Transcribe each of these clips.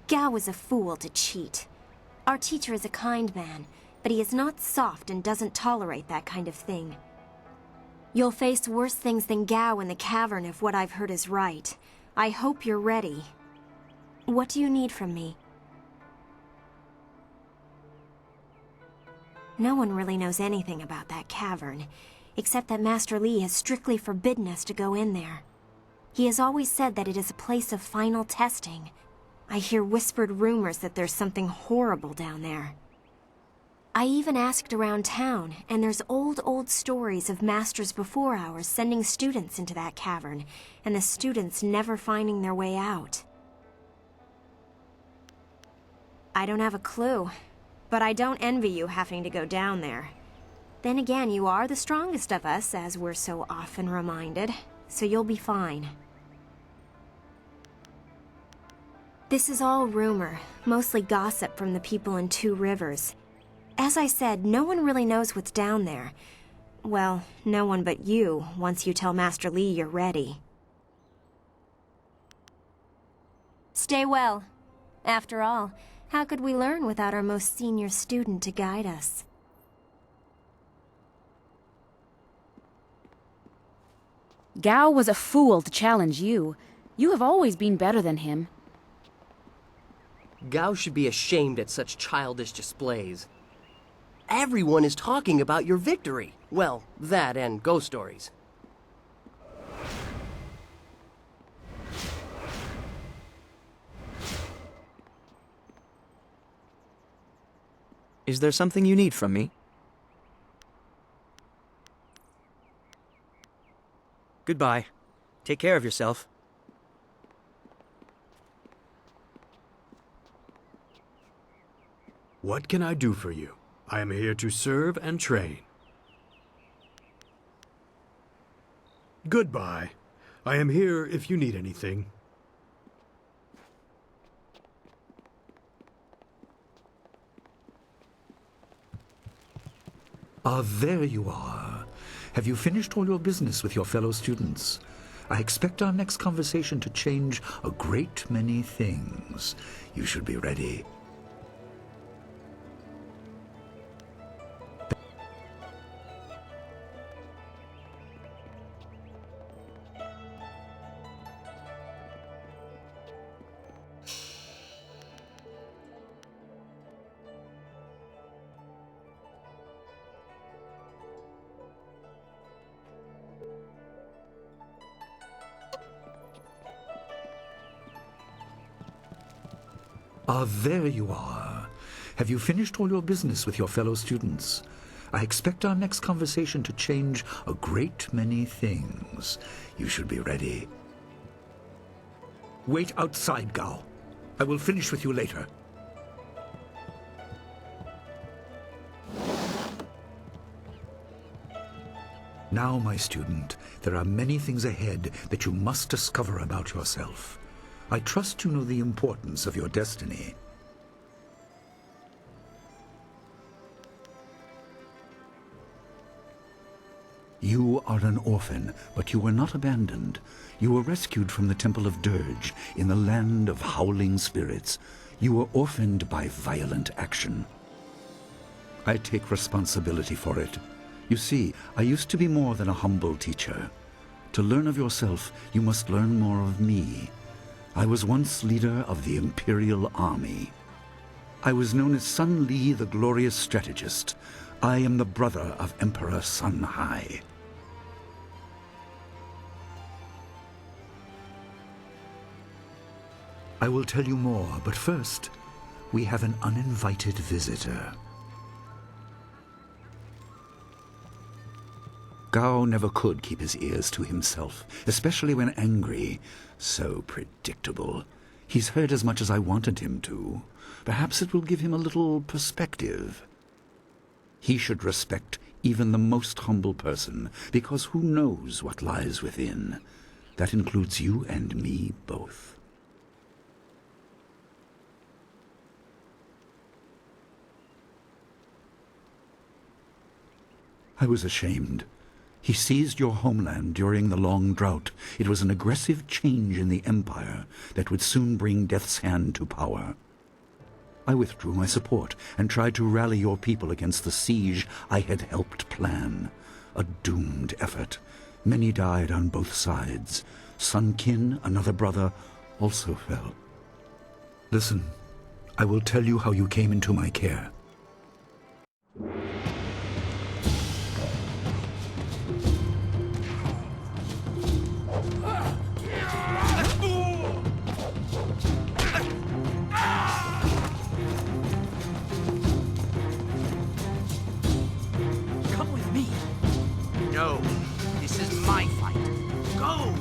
Gao was a fool to cheat. Our teacher is a kind man, but he is not soft and doesn't tolerate that kind of thing. You'll face worse things than Gao in the cavern if what I've heard is right. I hope you're ready. What do you need from me? No one really knows anything about that cavern, except that Master Li has strictly forbidden us to go in there. He has always said that it is a place of final testing. I hear whispered rumors that there's something horrible down there. I even asked around town, and there's old stories of masters before ours sending students into that cavern, and the students never finding their way out. I don't have a clue, but I don't envy you having to go down there. Then again, you are the strongest of us, as we're so often reminded, so you'll be fine. This is all rumor, mostly gossip from the people in Two Rivers. As I said, no one really knows what's down there. Well, no one but you, once you tell Master Li you're ready. Stay well. After all, how could we learn without our most senior student to guide us? Gao was a fool to challenge you. You have always been better than him. Gao should be ashamed at such childish displays. Everyone is talking about your victory. Well, that and ghost stories. Is there something you need from me? Goodbye. Take care of yourself. What can I do for you? I am here to serve and train. Goodbye. I am here if you need anything. Ah, there you are. Have you finished all your business with your fellow students? I expect our next conversation to change a great many things. You should be ready. Ah, there you are. Have you finished all your business with your fellow students? I expect our next conversation to change a great many things. You should be ready. Wait outside, Gao. I will finish with you later. Now, my student, there are many things ahead that you must discover about yourself. I trust you know the importance of your destiny. You are an orphan, but you were not abandoned. You were rescued from the Temple of Dirge in the land of howling spirits. You were orphaned by violent action. I take responsibility for it. You see, I used to be more than a humble teacher. To learn of yourself, you must learn more of me. I was once leader of the Imperial Army. I was known as Sun Li, the Glorious Strategist. I am the brother of Emperor Sun Hai. I will tell you more, but first, we have an uninvited visitor. Gao never could keep his ears to himself, especially when angry. So predictable. He's heard as much as I wanted him to. Perhaps it will give him a little perspective. He should respect even the most humble person, because who knows what lies within? That includes you and me both. I was ashamed. He seized your homeland during the long drought. It was an aggressive change in the Empire that would soon bring Death's Hand to power. I withdrew my support and tried to rally your people against the siege I had helped plan. A doomed effort. Many died on both sides. Sun Qin, another brother, also fell. Listen, I will tell you how you came into my care. Come with me. No, this is my fight. Go!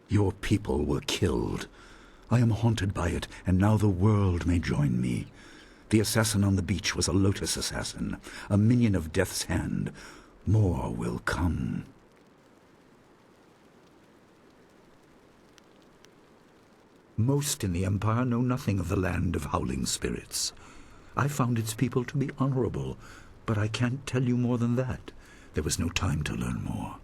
Your people were killed. I am haunted by it, and now the world may join me. The assassin on the beach was a Lotus assassin, a minion of Death's Hand. More will come. Most in the Empire know nothing of the land of howling spirits. I found its people to be honorable, but I can't tell you more than that. There was no time to learn more.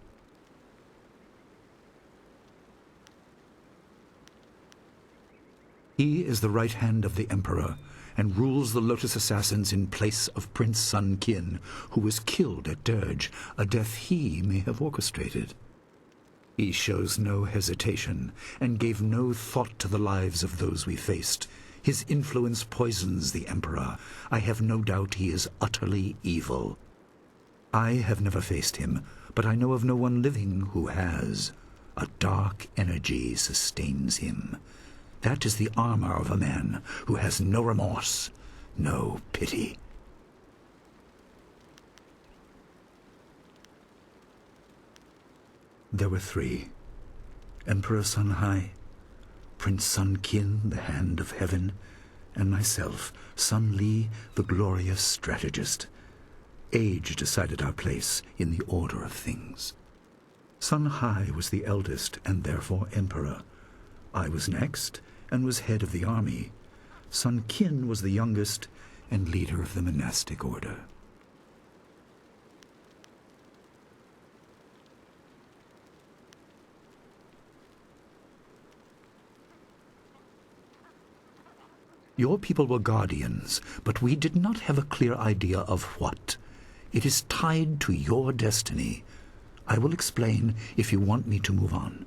He is the right hand of the Emperor, and rules the Lotus Assassins in place of Prince Sun Qin, who was killed at Dirge, a death he may have orchestrated. He shows no hesitation, and gave no thought to the lives of those we faced. His influence poisons the Emperor. I have no doubt he is utterly evil. I have never faced him, but I know of no one living who has. A dark energy sustains him. That is the armor of a man who has no remorse, no pity. There were three. Emperor Sun Hai, Prince Sun Qin, the Hand of Heaven, and myself, Sun Li, the glorious strategist. Age decided our place in the order of things. Sun Hai was the eldest and therefore emperor. I was next and was head of the army. Sun Qin was the youngest and leader of the monastic order. Your people were guardians, but we did not have a clear idea of what. It is tied to your destiny. I will explain if you want me to move on.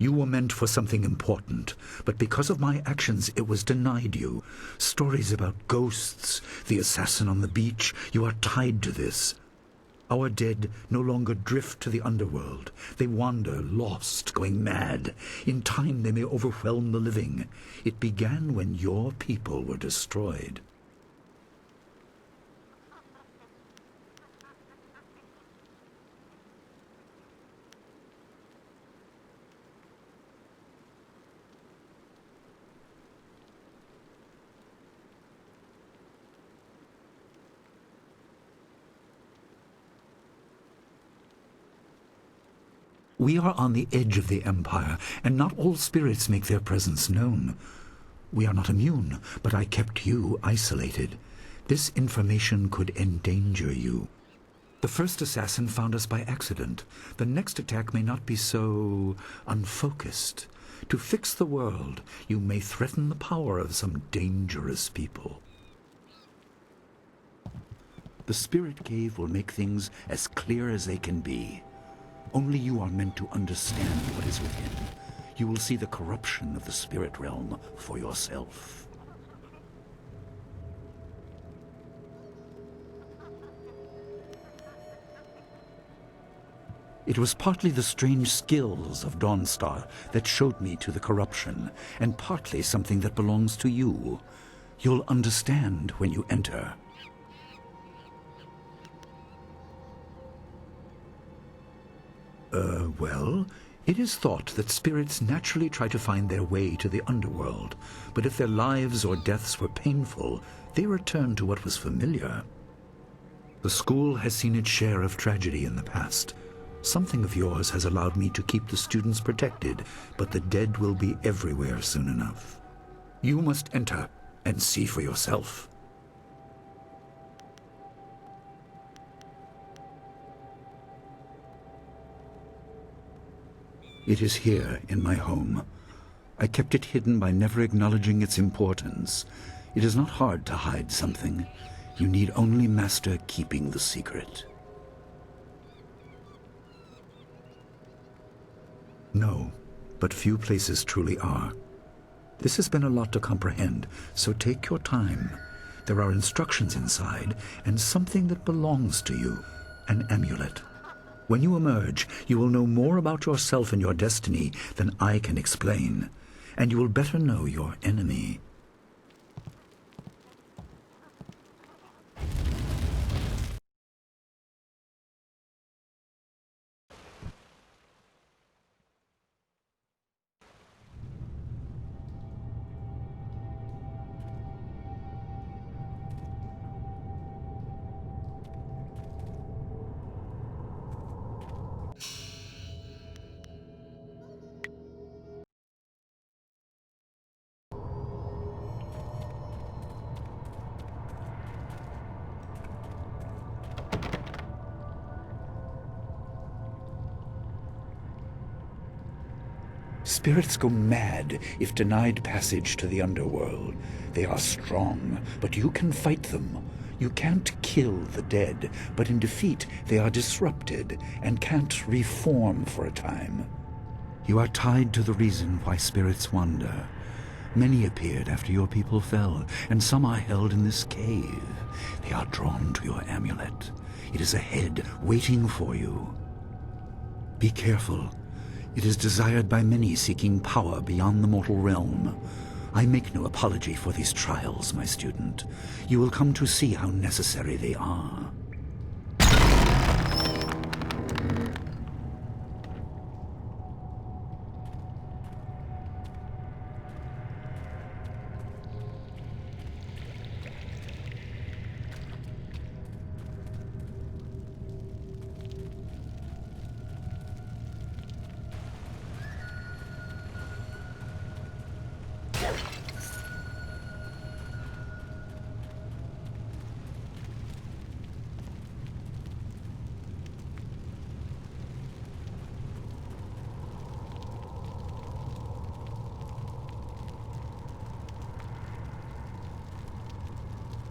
You were meant for something important, but because of my actions it was denied you. Stories about ghosts, the assassin on the beach, you are tied to this. Our dead no longer drift to the underworld. They wander, lost, going mad. In time they may overwhelm the living. It began when your people were destroyed. We are on the edge of the Empire, and not all spirits make their presence known. We are not immune, but I kept you isolated. This information could endanger you. The first assassin found us by accident. The next attack may not be so unfocused. To fix the world, you may threaten the power of some dangerous people. The Spirit Cave will make things as clear as they can be. Only you are meant to understand what is within. You will see the corruption of the spirit realm for yourself. It was partly the strange skills of Dawnstar that showed me to the corruption, and partly something that belongs to you. You'll understand when you enter. Well, it is thought that spirits naturally try to find their way to the underworld, but if their lives or deaths were painful, they return to what was familiar. The school has seen its share of tragedy in the past. Something of yours has allowed me to keep the students protected, but the dead will be everywhere soon enough. You must enter and see for yourself. It is here, in my home. I kept it hidden by never acknowledging its importance. It is not hard to hide something. You need only master keeping the secret. No, but few places truly are. This has been a lot to comprehend, so take your time. There are instructions inside, and something that belongs to you, an amulet. When you emerge, you will know more about yourself and your destiny than I can explain, and you will better know your enemy. Spirits go mad if denied passage to the underworld. They are strong, but you can fight them. You can't kill the dead, but in defeat they are disrupted and can't reform for a time. You are tied to the reason why spirits wander. Many appeared after your people fell, and some are held in this cave. They are drawn to your amulet. It is ahead, waiting for you. Be careful. It is desired by many seeking power beyond the mortal realm. I make no apology for these trials, my student. You will come to see how necessary they are.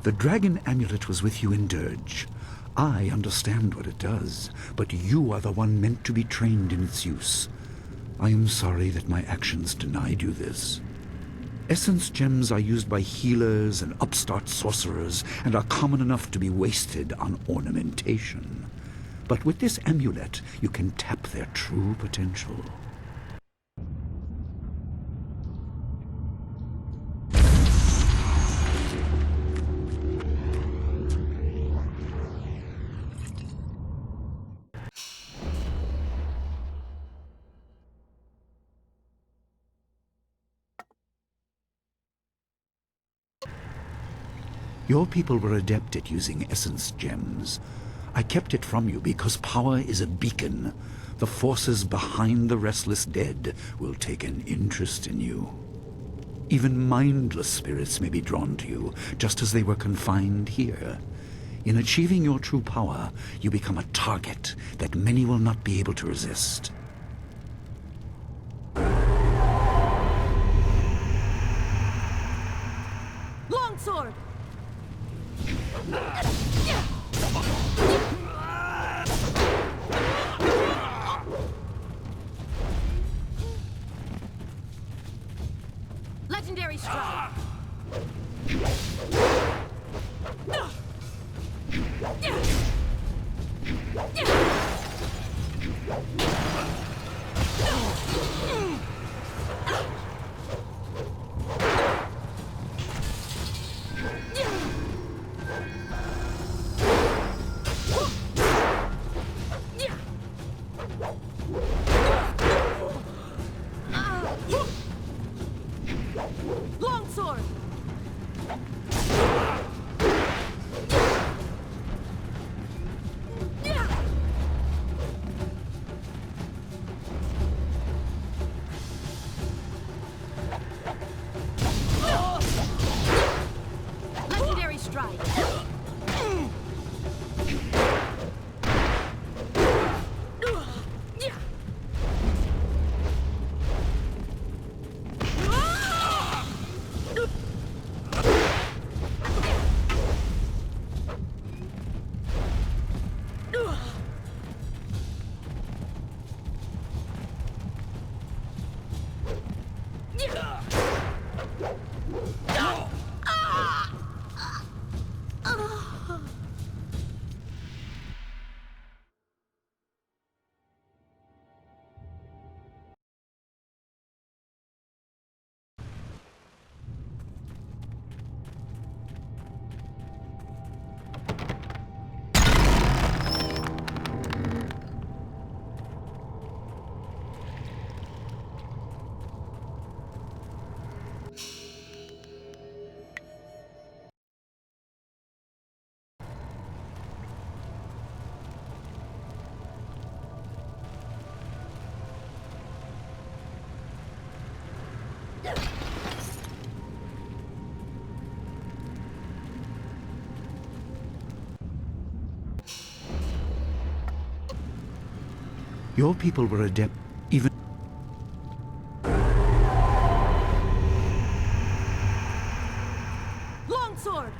The dragon amulet was with you in Dirge. I understand what it does, but you are the one meant to be trained in its use. I am sorry that my actions denied you this. Essence gems are used by healers and upstart sorcerers and are common enough to be wasted on ornamentation. But with this amulet, you can tap their true potential. Your people were adept at using essence gems. I kept it from you because power is a beacon. The forces behind the restless dead will take an interest in you. Even mindless spirits may be drawn to you, just as they were confined here. In achieving your true power, you become a target that many will not be able to resist. Longsword! Legendary strike! Longsword! Legendary strike! Your people were adept even... Longsword!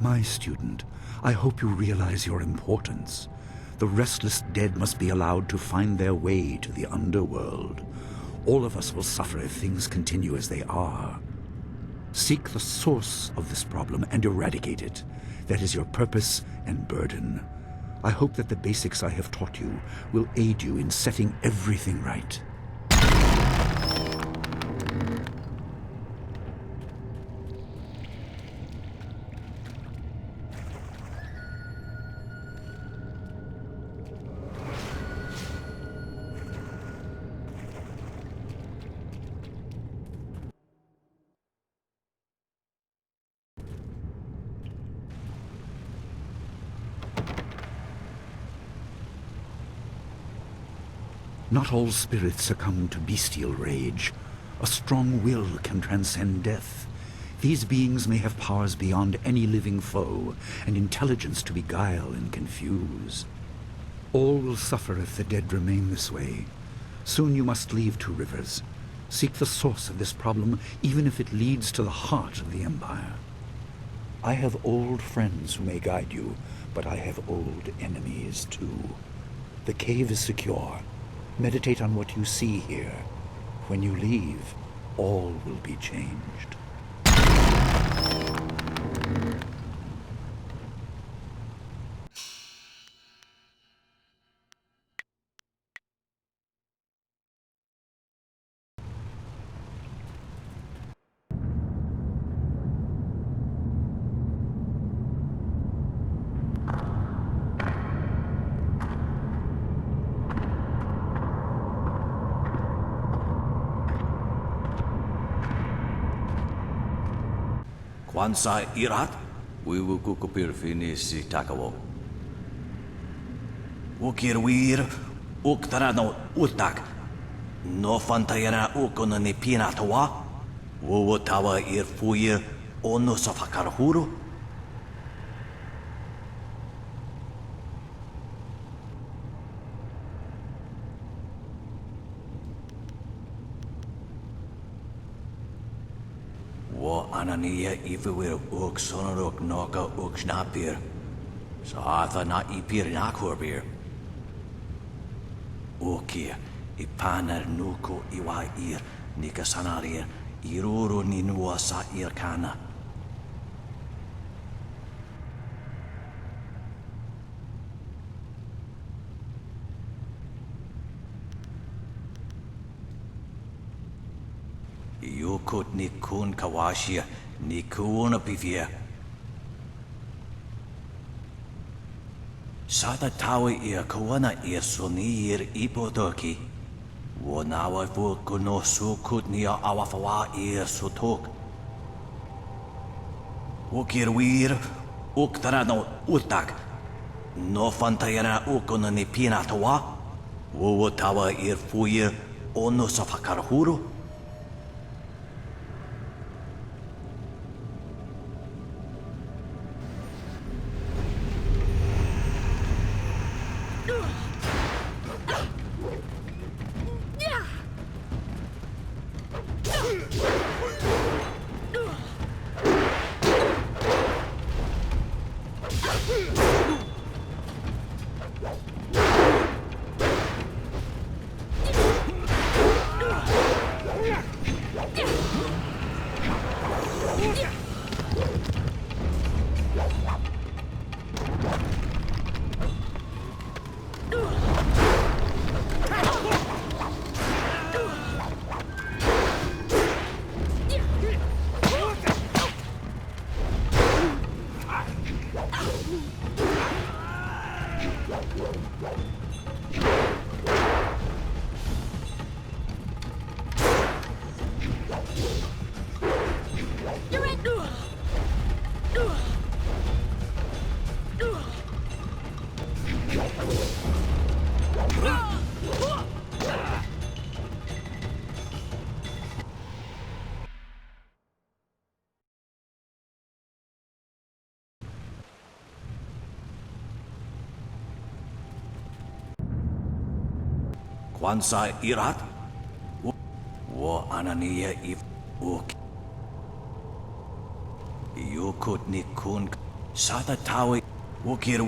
My student, I hope you realize your importance. The restless dead must be allowed to find their way to the underworld. All of us will suffer if things continue as they are. Seek the source of this problem and eradicate it. That is your purpose and burden. I hope that the basics I have taught you will aid you in setting everything right. Not all spirits succumb to bestial rage. A strong will can transcend death. These beings may have powers beyond any living foe, and intelligence to beguile and confuse. All will suffer if the dead remain this way. Soon you must leave Two Rivers. Seek the source of this problem, even if it leads to the heart of the Empire. I have old friends who may guide you, but I have old enemies too. The cave is secure. Meditate on what you see here. When you leave, all will be changed. Kwanzaa irat, wiwu kukupir finisi takawo. Ukir wir, uktarano utak. No fantayana ukona ni pinatawa. Wuwu tawa ir fuir, ono safakarhuru. Wo anania ifuir uk sonoruk noka uk snapir. Saatha na ipir nakurbir. Ukia ipanar nuko iwa ir nikasanarir iruru ninua sa irkana. Yukut nikun kawashia nikuna pivia. Sada tawi ir kawana ir sonir ipodoki. Wonawa vukuno sukut nia awafawa ir sutok. Ukir wir uktarano utak. No fantayana ukuna ni pinatawa. Wuwatawa ir fuir ono safakarhuru. Kwanzaa irat? Wo anania if uk. Yukut nikun Sada tawi wokir.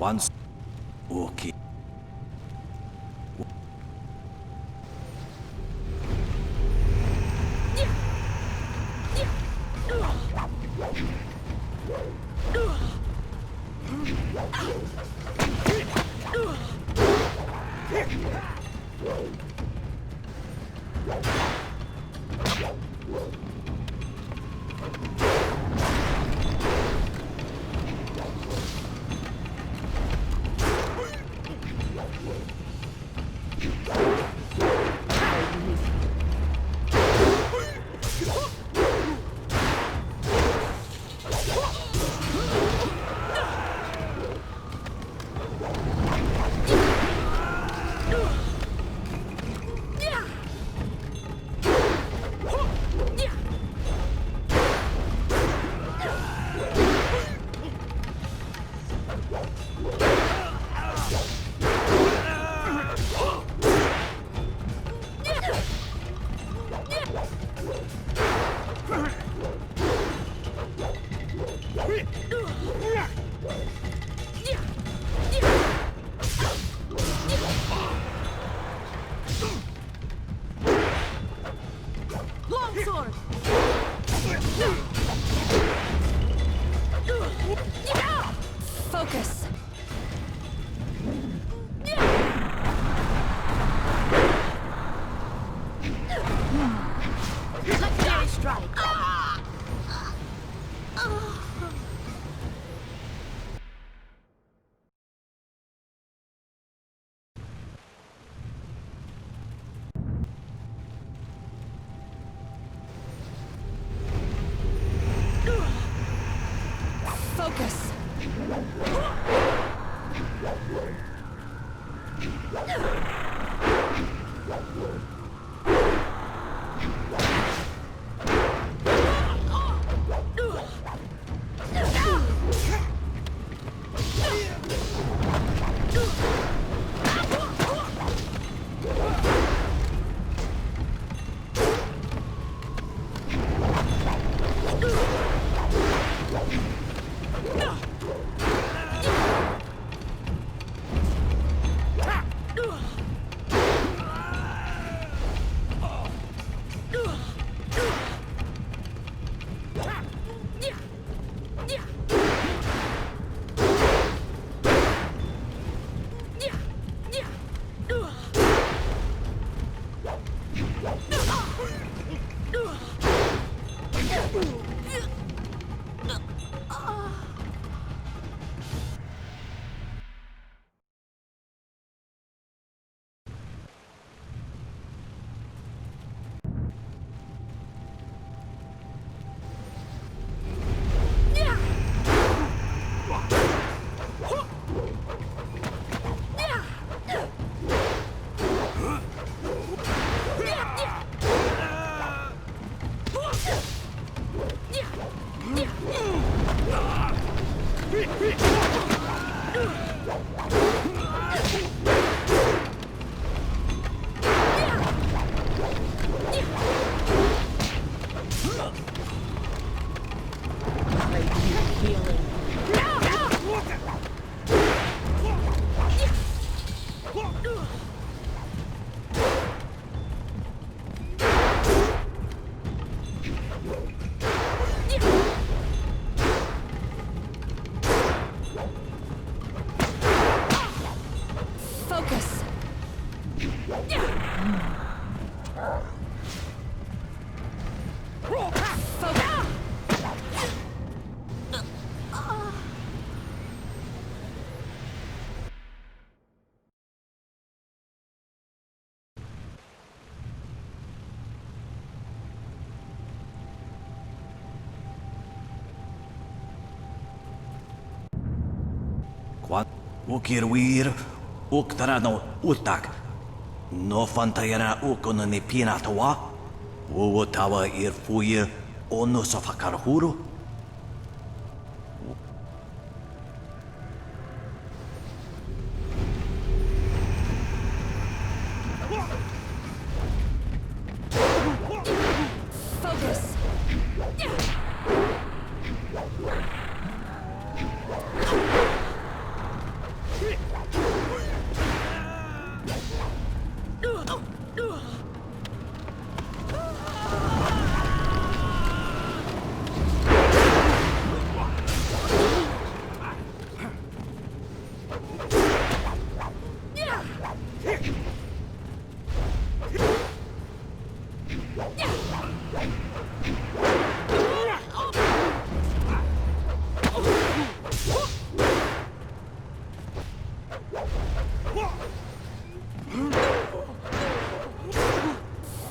Once okay. Quan ukirwir uktarano utak. No fantayana ukono ni pinatawa. Uwotawa ir fuir ono safakarhuru. Focus.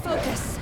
Focus.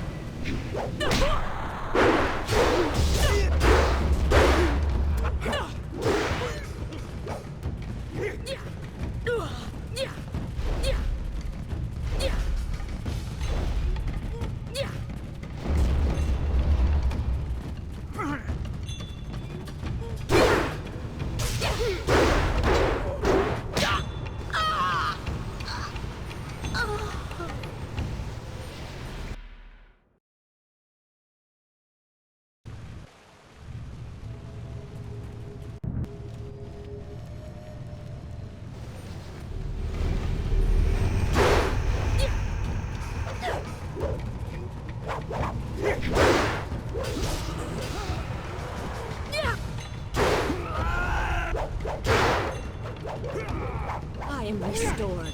I am restored.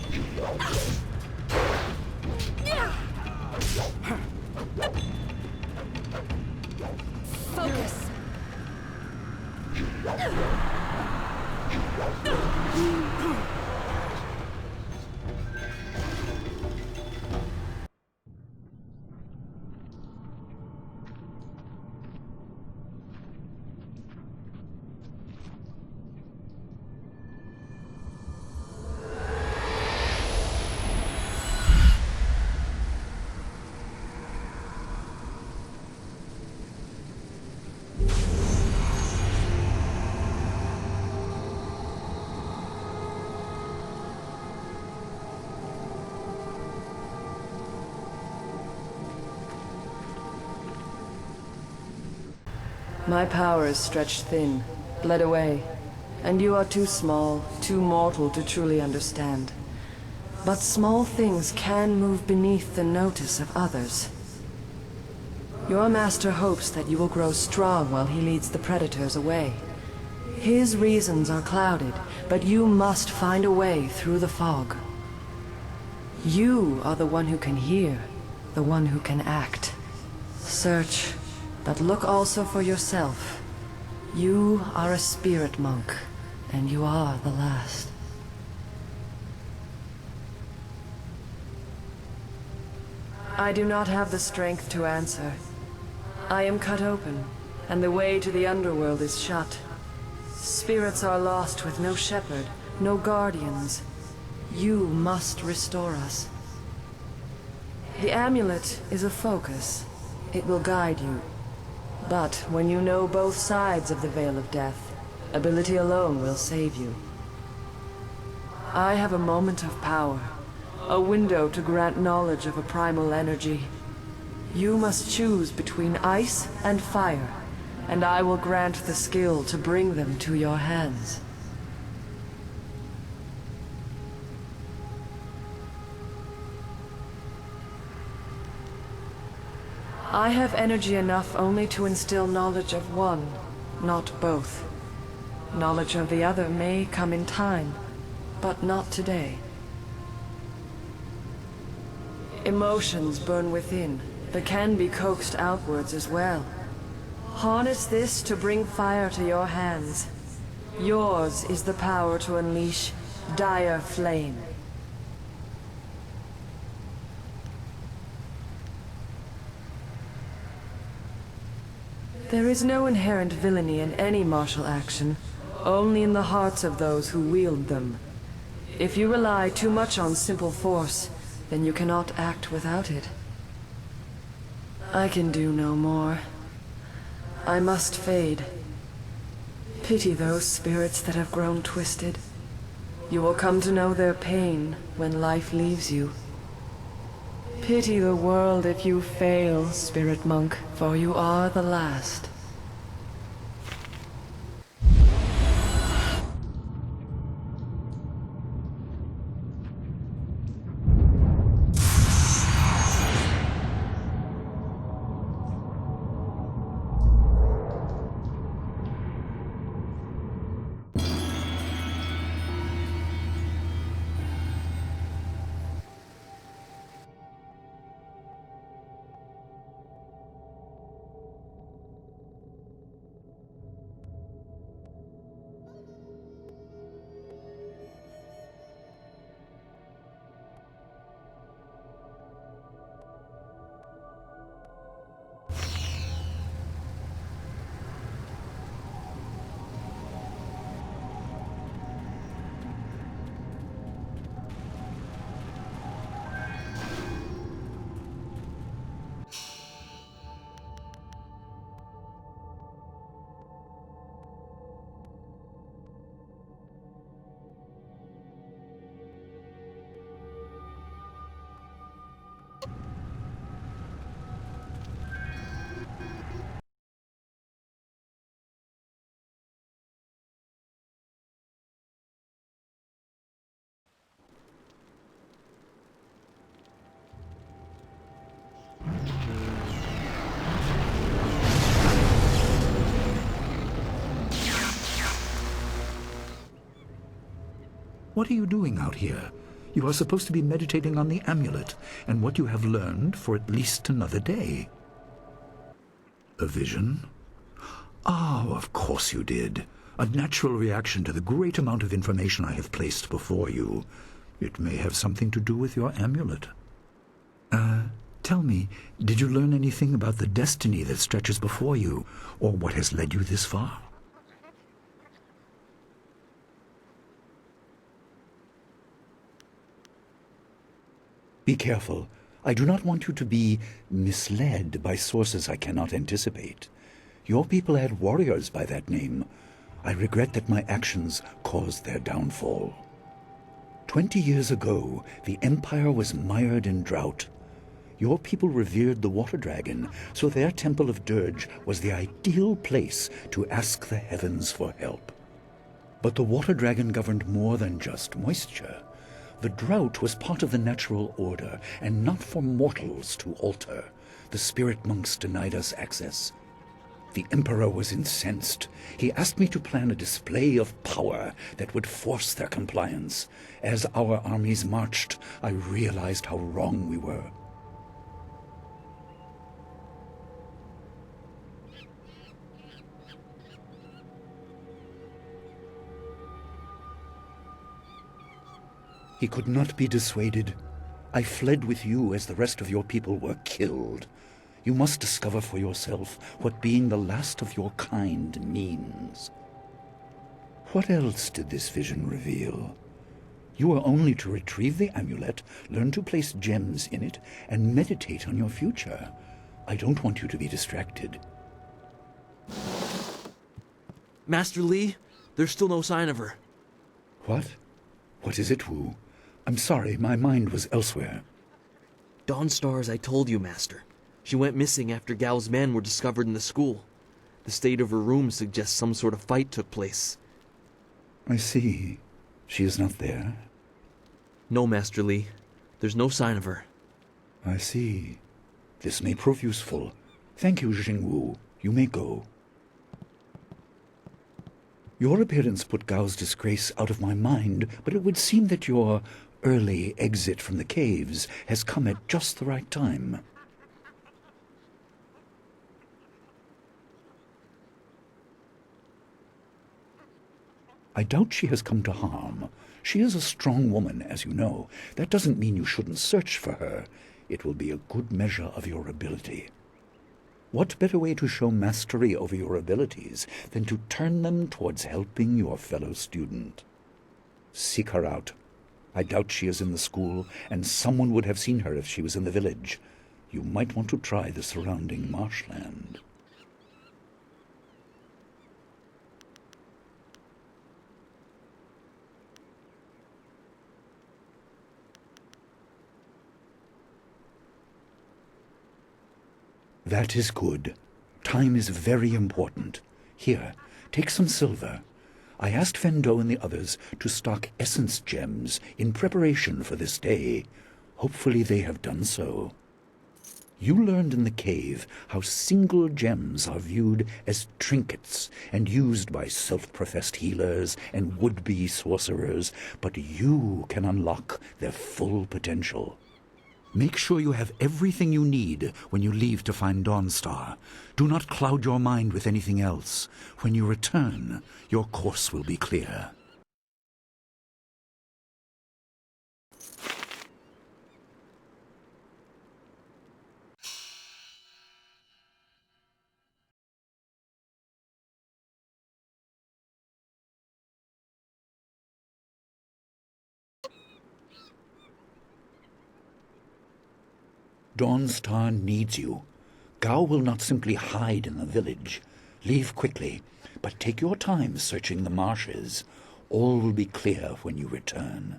Focus. My power is stretched thin, bled away, and you are too small, too mortal to truly understand. But small things can move beneath the notice of others. Your master hopes that you will grow strong while he leads the predators away. His reasons are clouded, but you must find a way through the fog. You are the one who can hear, the one who can act. Search. But look also for yourself. You are a spirit monk, and you are the last. I do not have the strength to answer. I am cut open, and the way to the underworld is shut. Spirits are lost with no shepherd, no guardians. You must restore us. The amulet is a focus. It will guide you. But when you know both sides of the Veil of Death, ability alone will save you. I have a moment of power, a window to grant knowledge of a primal energy. You must choose between ice and fire, and I will grant the skill to bring them to your hands. I have energy enough only to instill knowledge of one, not both. Knowledge of the other may come in time, but not today. Emotions burn within, but can be coaxed outwards as well. Harness this to bring fire to your hands. Yours is the power to unleash dire flame. There is no inherent villainy in any martial action, only in the hearts of those who wield them. If you rely too much on simple force, then you cannot act without it. I can do no more. I must fade. Pity those spirits that have grown twisted. You will come to know their pain when life leaves you. Pity the world if you fail, spirit monk, for you are the last. What are you doing out here? You are supposed to be meditating on the amulet and what you have learned for at least another day. A vision? Oh, of course you did. A natural reaction to the great amount of information I have placed before you. It may have something to do with your amulet. Tell me, did you learn anything about the destiny that stretches before you, or what has led you this far? Be careful. I do not want you to be misled by sources I cannot anticipate. Your people had warriors by that name. I regret that my actions caused their downfall. 20 years ago, the Empire was mired in drought. Your people revered the water dragon, so their temple of Dirge was the ideal place to ask the heavens for help. But the water dragon governed more than just moisture. The drought was part of the natural order, and not for mortals to alter. The spirit monks denied us access. The Emperor was incensed. He asked me to plan a display of power that would force their compliance. As our armies marched, I realized how wrong we were. He could not be dissuaded. I fled with you as the rest of your people were killed. You must discover for yourself what being the last of your kind means. What else did this vision reveal? You are only to retrieve the amulet, learn to place gems in it, and meditate on your future. I don't want you to be distracted. Master Li, there's still no sign of her. What? What is it, Wu? I'm sorry, my mind was elsewhere. Dawnstar, as I told you, Master. She went missing after Gao's men were discovered in the school. The state of her room suggests some sort of fight took place. I see. She is not there? No, Master Li. There's no sign of her. I see. This may prove useful. Thank you, Jingwu. You may go. Your appearance put Gao's disgrace out of my mind, but it would seem that your early exit from the caves has come at just the right time. I doubt she has come to harm. She is a strong woman, as you know. That doesn't mean you shouldn't search for her. It will be a good measure of your ability. What better way to show mastery over your abilities than to turn them towards helping your fellow student? Seek her out. I doubt she is in the school, and someone would have seen her if she was in the village. You might want to try the surrounding marshland. That is good. Time is very important. Here, take some silver. I asked Fendo and the others to stock essence gems in preparation for this day. Hopefully they have done so. You learned in the cave how single gems are viewed as trinkets and used by self-professed healers and would-be sorcerers, but you can unlock their full potential. Make sure you have everything you need when you leave to find Dawnstar. Do not cloud your mind with anything else. When you return, your course will be clear. Dawnstar needs you. Gao will not simply hide in the village. Leave quickly, but take your time searching the marshes. All will be clear when you return.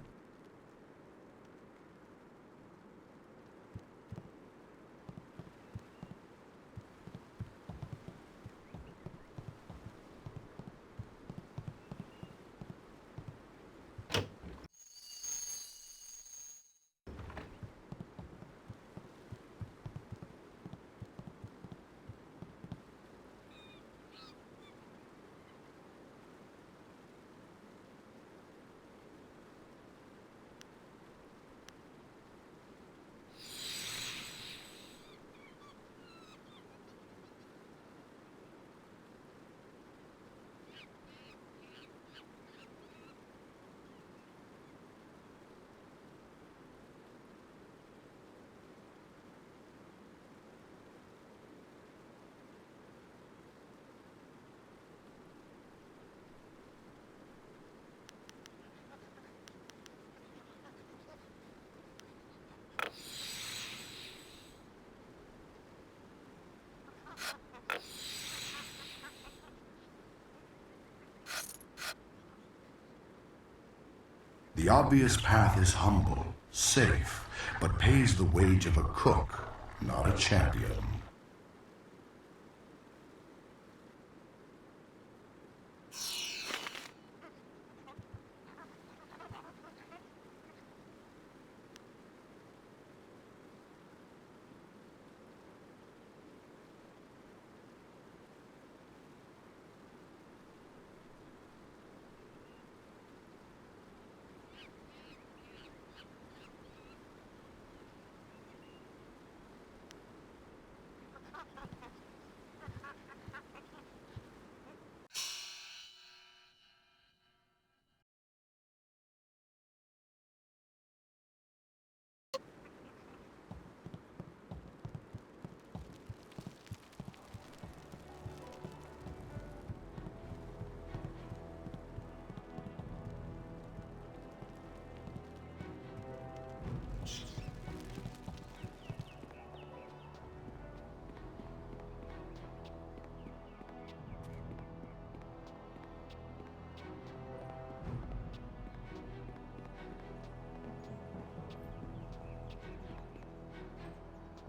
The obvious path is humble, safe, but pays the wage of a cook, not a champion.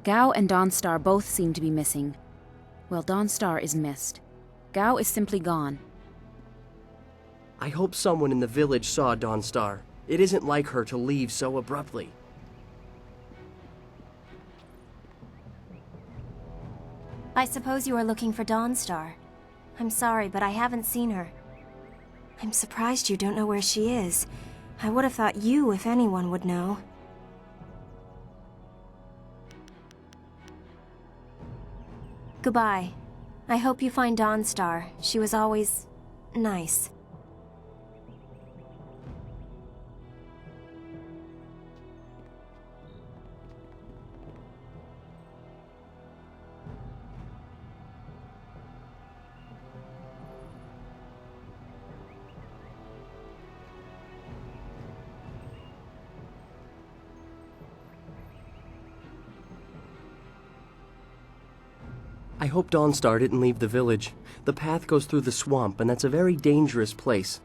Gao and Dawnstar both seem to be missing. Well, Dawnstar is missed. Gao is simply gone. I hope someone in the village saw Dawnstar. It isn't like her to leave so abruptly. I suppose you are looking for Dawnstar. I'm sorry, but I haven't seen her. I'm surprised you don't know where she is. I would have thought you, if anyone, would know. Goodbye. I hope you find Dawnstar. She was always... nice. I hope Dawnstar didn't leave the village. The path goes through the swamp, and that's a very dangerous place.